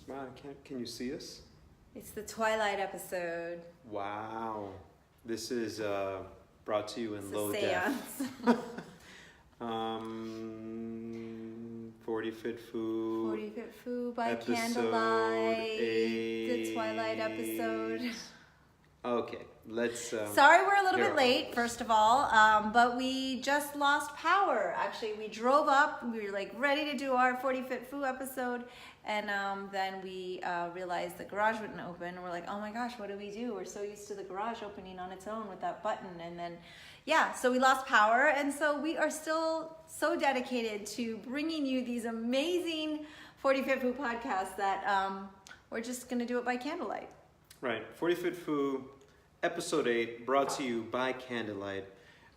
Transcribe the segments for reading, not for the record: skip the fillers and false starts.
Wow, can you see us? It's the Twilight episode. Wow. This is brought to you in low Seance. def. 40 Fit Fu. 40 Fit Fu by episode Candlelight. 8. The Twilight episode. Okay, let's... Sorry we're a little bit late, first of all, but we just lost power. Actually, we drove up, we were like ready to do our 40 Fit Fu episode, and then we realized the garage wouldn't open. We're like, oh my gosh, what do we do? We're so used to the garage opening on its own with that button, and then, yeah, so we lost power, and so we are still so dedicated to bringing you these amazing 40 Fit Fu podcasts that we're just gonna do it by candlelight. Right, 40 Fit Fu, episode 8, brought to you by Candlelight.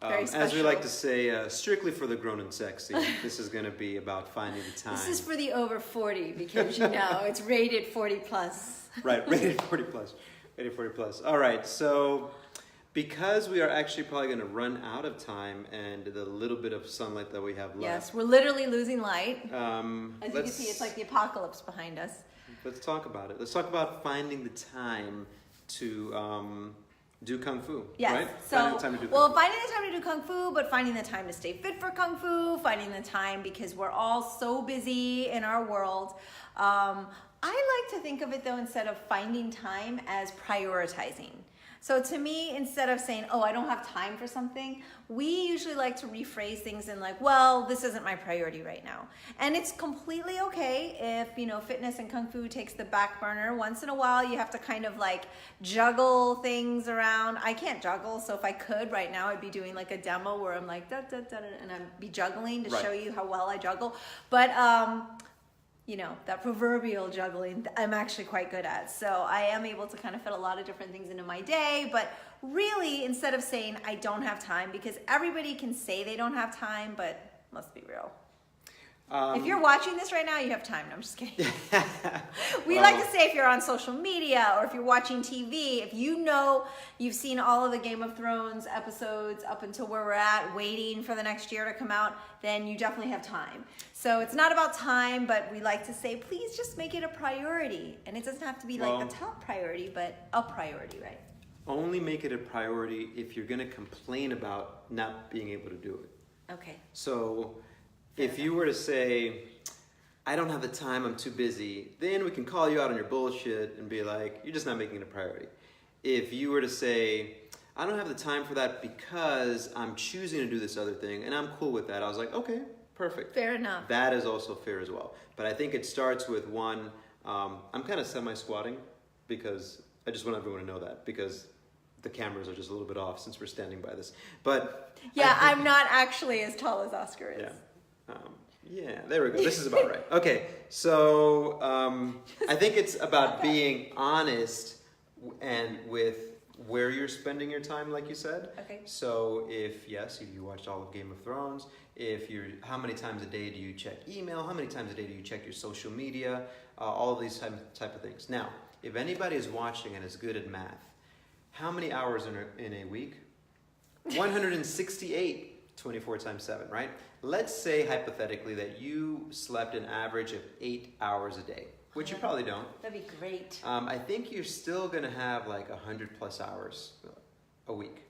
As we like to say, strictly for the grown and sexy. This is going to be about finding the time. This is for the over 40 because, you know, it's rated 40 plus. Right, rated 40 plus. Rated 40 plus. All right, so because we are actually probably going to run out of time and the little bit of sunlight that we have left. Yes, we're literally losing light. As you can see, it's like the apocalypse behind us. Let's talk about it. Let's talk about finding the time to do Kung Fu. Yes. Right? So, finding the time to do Kung Fu, but finding the time to stay fit for Kung Fu, finding the time because we're all so busy in our world. I like to think of it though, instead of finding time, as prioritizing. So to me, instead of saying, oh, I don't have time for something, we usually like to rephrase things in like, well, this isn't my priority right now. And it's completely okay if, you know, fitness and Kung Fu takes the back burner. Once in a while, you have to kind of like juggle things around. I can't juggle, so if I could right now, I'd be doing like a demo where I'm like, da, da, da, da, and I'd be juggling to show you how well I juggle. But, you know, that proverbial juggling, I'm actually quite good at. So I am able to kind of fit a lot of different things into my day, but really, instead of saying I don't have time, because everybody can say they don't have time, but let's be real. If you're watching this right now, you have time. No, I'm just kidding. We like to say if you're on social media or if you're watching TV, if you know you've seen all of the Game of Thrones episodes up until where we're at, waiting for the next year to come out, then you definitely have time. So it's not about time, but we like to say, please just make it a priority. And it doesn't have to be like the top priority, but a priority, right? Only make it a priority if you're going to complain about not being able to do it. Okay. So if you were to say, I don't have the time, I'm too busy, then we can call you out on your bullshit and be like, you're just not making it a priority. If you were to say, I don't have the time for that because I'm choosing to do this other thing and I'm cool with that, I was like, okay, perfect. Fair enough. That is also fair as well. But I think it starts with one, I'm kind of semi-squatting because I just want everyone to know that because the cameras are just a little bit off since we're standing by this. But yeah, I'm not actually as tall as Oscar is. Yeah. Yeah, there we go. This is about right. Okay, so I think it's about being honest and with where you're spending your time, like you said. Okay. So if you watched all of Game of Thrones, how many times a day do you check email? How many times a day do you check your social media? All of these type of things. Now, if anybody is watching and is good at math, how many hours in a week? 168. 24 times 7, right? Let's say hypothetically that you slept an average of 8 hours a day, which you probably don't. That'd be great. I think you're still gonna have like 100 plus hours a week.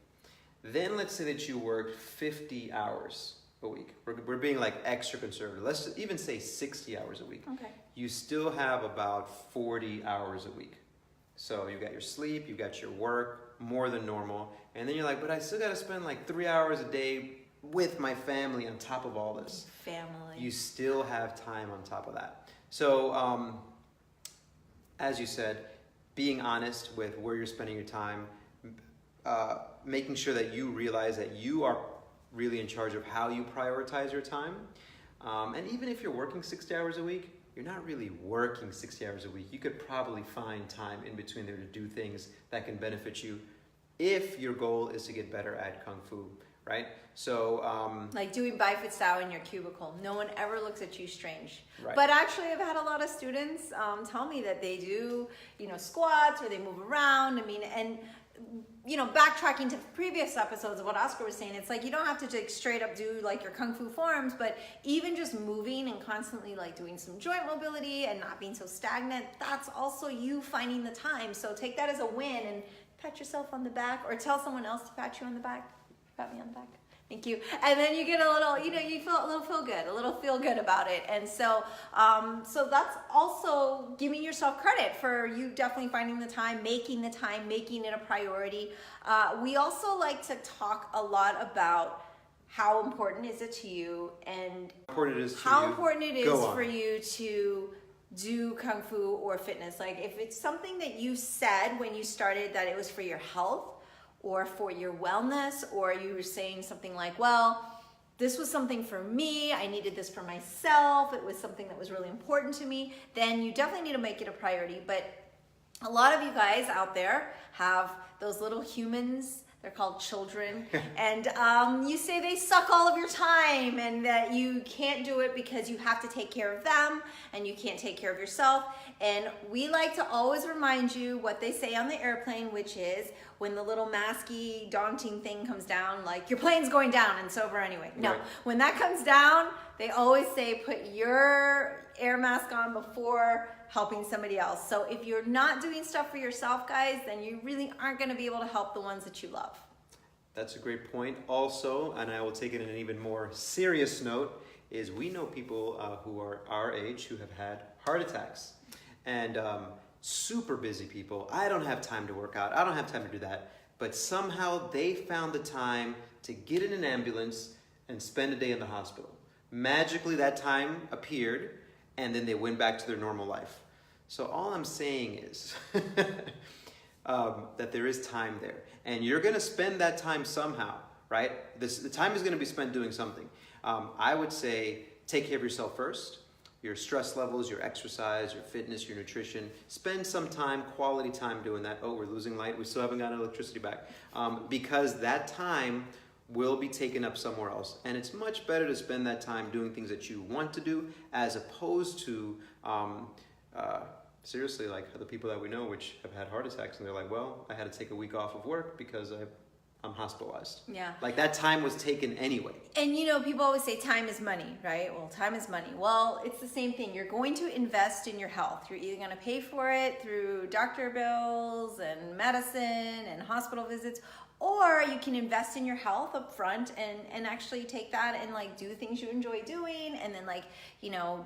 Then let's say that you work 50 hours a week. We're being like extra conservative. Let's even say 60 hours a week. Okay. You still have about 40 hours a week. So you got your sleep, you got your work, more than normal. And then you're like, but I still gotta spend like 3 hours a day with my family on top of all this. Family. You still have time on top of that. So, as you said, being honest with where you're spending your time, making sure that you realize that you are really in charge of how you prioritize your time. And even if you're working 60 hours a week, you're not really working 60 hours a week. You could probably find time in between there to do things that can benefit you if your goal is to get better at Kung Fu. Right? So, like doing Bai-Fit style in your cubicle. No one ever looks at you strange. Right. But actually, I've had a lot of students tell me that they do, you know, squats or they move around. I mean, and backtracking to previous episodes of what Oscar was saying, it's like you don't have to just straight up do like your kung fu forms, but even just moving and constantly like doing some joint mobility and not being so stagnant, that's also you finding the time. So take that as a win and pat yourself on the back, or tell someone else to pat you on the back. Pat me on the back. Thank you. And then you get a little, you feel a little feel good about it. And so, so that's also giving yourself credit for you definitely finding the time, making it a priority. We also like to talk a lot about how important is it to you, and how important it is for you to do kung fu or fitness. Like if it's something that you said when you started that it was for your health, or for your wellness, or you were saying something like, well, this was something for me, I needed this for myself, it was something that was really important to me, then you definitely need to make it a priority. But a lot of you guys out there have those little humans, they're called children, and you say they suck all of your time and that you can't do it because you have to take care of them and you can't take care of yourself. And we like to always remind you what they say on the airplane, which is when the little masky, daunting thing comes down, like your plane's going down and it's over anyway. No, right. When that comes down, they always say put your air mask on before helping somebody else. So if you're not doing stuff for yourself, guys, then you really aren't going to be able to help the ones that you love. That's a great point. Also, and I will take it in an even more serious note, is we know people who are our age who have had heart attacks. And super busy people. I don't have time to work out. I don't have time to do that. But somehow they found the time to get in an ambulance and spend a day in the hospital. Magically, that time appeared, and then they went back to their normal life. So all I'm saying is that there is time there. And you're going to spend that time somehow, right? The time is going to be spent doing something. I would say take care of yourself first. Your stress levels, your exercise, your fitness, your nutrition. Spend some time, quality time doing that. Oh, we're losing light. We still haven't gotten electricity back. Because that time will be taken up somewhere else. And it's much better to spend that time doing things that you want to do as opposed to, seriously, like the people that we know which have had heart attacks and they're like, well, I had to take a week off of work because I'm hospitalized. Yeah. Like that time was taken anyway. And people always say time is money, right? Well, time is money. Well, it's the same thing. You're going to invest in your health. You're either going to pay for it through doctor bills and medicine and hospital visits, or you can invest in your health up front and actually take that and like do things you enjoy doing, and then like,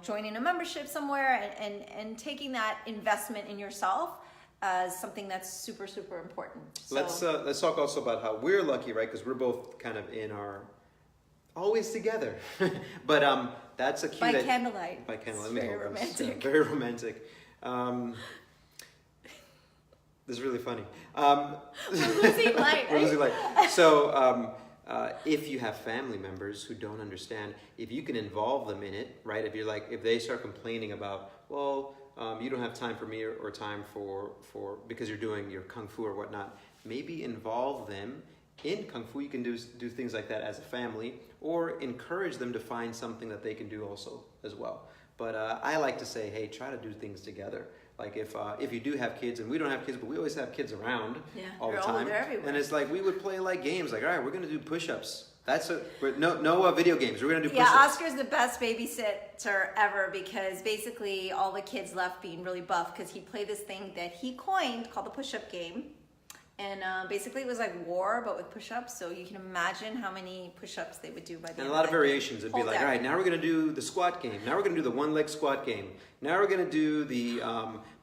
joining a membership somewhere and taking that investment in yourself as something that's super, super important. So, let's talk also about how we're lucky, right? Because we're both kind of in our always together. But that's a cue by candlelight. By candlelight. It's very romantic. Very romantic. This is really funny. We're losing light. We're losing light. So if you have family members who don't understand, if you can involve them in it, right? If they start complaining about, well, you don't have time for me or time for because you're doing your kung fu or whatnot, maybe involve them in kung fu. You can do things like that as a family, or encourage them to find something that they can do also as well. But I like to say, hey, try to do things together. Like if you do have kids, and we don't have kids, but we always have kids around all the time. They're everywhere. And it's like we would play like games, like, all right, we're gonna do push-ups. No video games. We're gonna do push-ups. Yeah, Oscar's the best babysitter ever because basically all the kids left being really buff because he'd play this thing that he coined called the push-up game. And basically it was like war, but with push-ups. So you can imagine how many push-ups they would do by the end of And a lot of that variations. It'd be Hold like, down. all right, now we're going to do the squat game. Now we're going to do the one-leg squat game. Now we're going to do the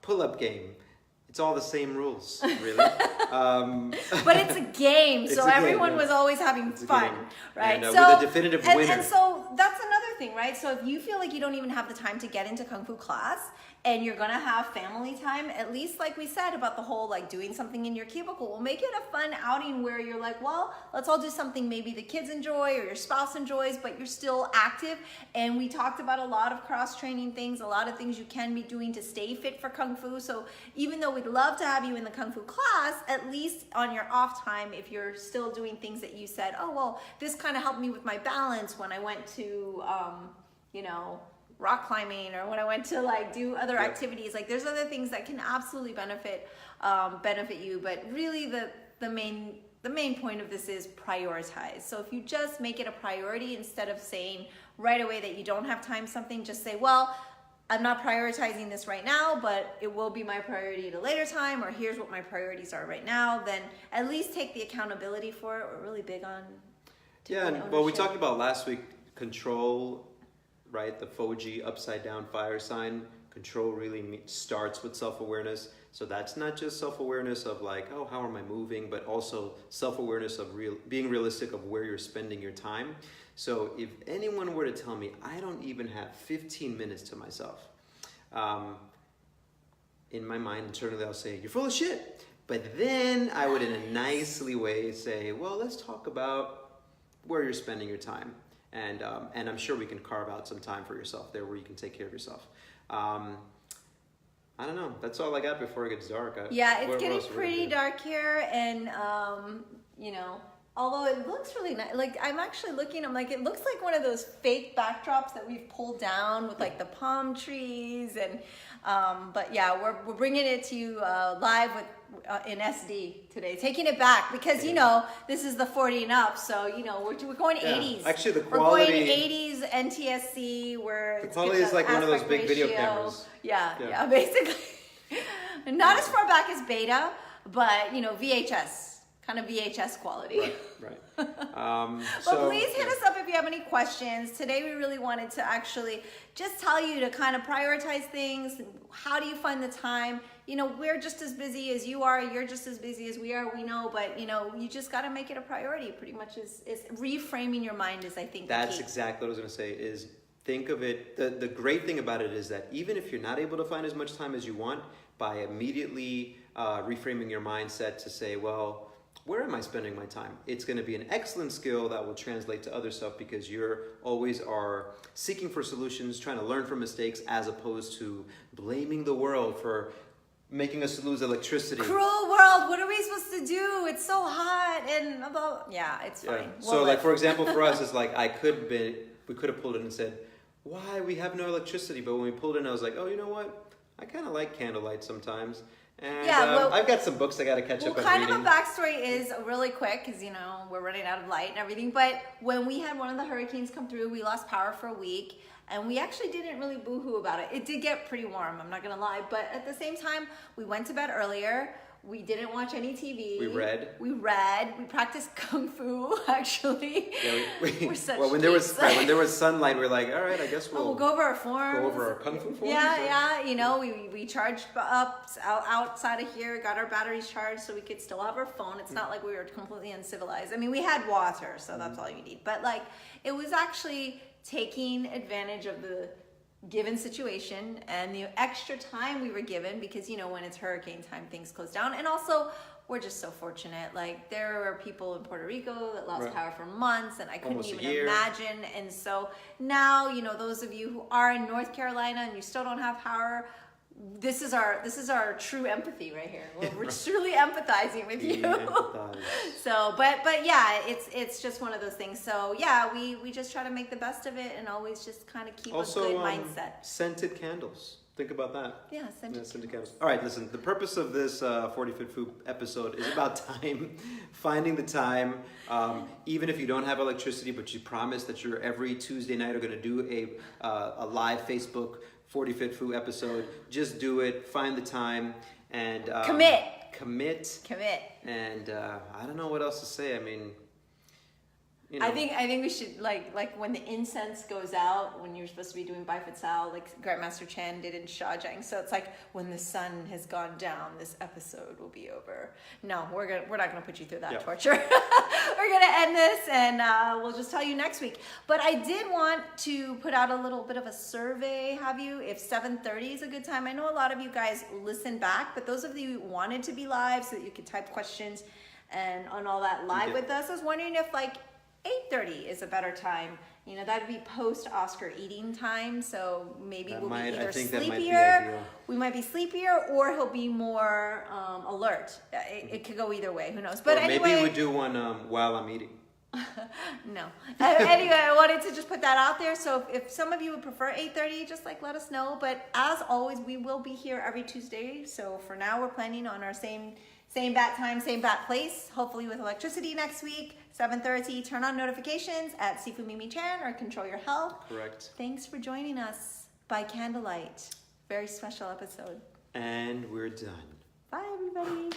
pull-up game. It's all the same rules, really. But it's a game, so everyone was always having fun, right? And, with a definitive winner. And so that's another thing, right? So if you feel like you don't even have the time to get into Kung Fu class, and you're gonna have family time, at least like we said about the whole like doing something in your cubicle, we'll make it a fun outing where you're like, well, let's all do something maybe the kids enjoy or your spouse enjoys, but you're still active. And we talked about a lot of cross-training things, a lot of things you can be doing to stay fit for Kung Fu. So even though we'd love to have you in the Kung Fu class, at least on your off time, if you're still doing things that you said, oh, well, this kind of helped me with my balance when I went to, rock climbing, or when I went to like do other activities, like there's other things that can absolutely benefit you. But really the main point of this is prioritize. So if you just make it a priority, instead of saying right away that you don't have time something, just say, well, I'm not prioritizing this right now, but it will be my priority at a later time, or here's what my priorities are right now. Then at least take the accountability for it. We're really big on well, we talked about last week control, right? The Foji upside down fire sign. Control really starts with self-awareness. So that's not just self-awareness of like, oh, how am I moving, but also self-awareness of being realistic of where you're spending your time. So if anyone were to tell me I don't even have 15 minutes to myself, in my mind internally I'll say, you're full of shit. But then I would in a nicely way say, well, let's talk about where you're spending your time. And I'm sure we can carve out some time for yourself there where you can take care of yourself. I don't know. That's all I got before it gets dark. It's getting pretty dark here, and although it looks really nice, like I'm actually looking, I'm like, it looks like one of those fake backdrops that we've pulled down with like the palm trees, and but yeah, we're bringing it to you live with in SD today, taking it back because this is the 40 and up, so we're going 80s. Actually, the quality, we're going 80s NTSC, where the quality is like one of those big video cameras. Yeah, basically. Not as far back as beta, but VHS. Kind of VHS quality. Right. But please hit us up if you have any questions. Today we really wanted to actually just tell you to kind of prioritize things. How do you find the time? We're just as busy as you are. You're just as busy as we are. We know, but you just got to make it a priority. Pretty much is reframing your mind is, I think, that's exactly what I was going to say. Is think of it. The great thing about it is that even if you're not able to find as much time as you want, by immediately reframing your mindset to say, well, where am I spending my time? It's going to be an excellent skill that will translate to other stuff because you're always are seeking for solutions, trying to learn from mistakes, as opposed to blaming the world for making us lose electricity. Cruel world, what are we supposed to do? It's so hot and it's fine. So like, for example, for us, it's like we could have pulled in and said, why we have no electricity? But when we pulled in, I was like, oh, you know what? I kind of like candlelight sometimes. And I've got some books I got to catch up on kind reading. of a backstory is really quick because, we're running out of light and everything. But when we had one of the hurricanes come through, we lost power for a week. And we actually didn't really boo-hoo about it. It did get pretty warm, I'm not going to lie. But at the same time, we went to bed earlier. We didn't watch any TV. We read. We practiced Kung Fu, actually. Yeah, we're such when there was sunlight, we're like, all right, I guess we'll go over our forms. Go over our Kung Fu forms? Yeah. We charged up outside of here, got our batteries charged so we could still have our phone. It's not like we were completely uncivilized. I mean, we had water, so that's all you need. But it was actually taking advantage of the given situation and the extra time we were given because when it's hurricane time, things close down. And also, we're just so fortunate. Like, there are people in Puerto Rico that lost power for months, and I couldn't even imagine. And so now, those of you who are in North Carolina and you still don't have power, this is our true empathy right here. We're truly empathizing with you. So, but yeah, it's just one of those things. So yeah, we just try to make the best of it and always just kind of keep a good mindset. Scented candles. Think about that. Yeah, scented candles. All right, listen. The purpose of this 40-Fit Food episode is about time, finding the time. Even if you don't have electricity, but you promise that you're every Tuesday night are going to do a live Facebook 40-Fit Food episode. Just do it. Find the time and commit. And I don't know what else to say. I mean, I think we should like when the incense goes out when you're supposed to be doing Bai Fit Sao, like Grandmaster Chan did in Shawjang. So it's like when the sun has gone down, this episode will be over. No, we're not gonna put you through that torture. We're gonna end this and we'll just tell you next week. But I did want to put out a little bit of a survey. Have you? If 7:30 is a good time. I know a lot of you guys listen back, but those of you who wanted to be live so that you could type questions and on all that live with us, I was wondering if 8:30 is a better time. That'd be post-Oscar eating time, so maybe we'll be either sleepier. We might be sleepier, or he'll be more alert. It could go either way. Who knows? But anyway, maybe we do one while I'm eating. No. Anyway, I wanted to just put that out there. So if some of you would prefer 8:30, just like let us know. But as always, we will be here every Tuesday. So for now, we're planning on our same bat time, same bat place. Hopefully with electricity next week, 7:30. Turn on notifications at Sifu Mimi Chan or Control Your Health. Correct. Thanks for joining us by candlelight. Very special episode. And we're done. Bye, everybody.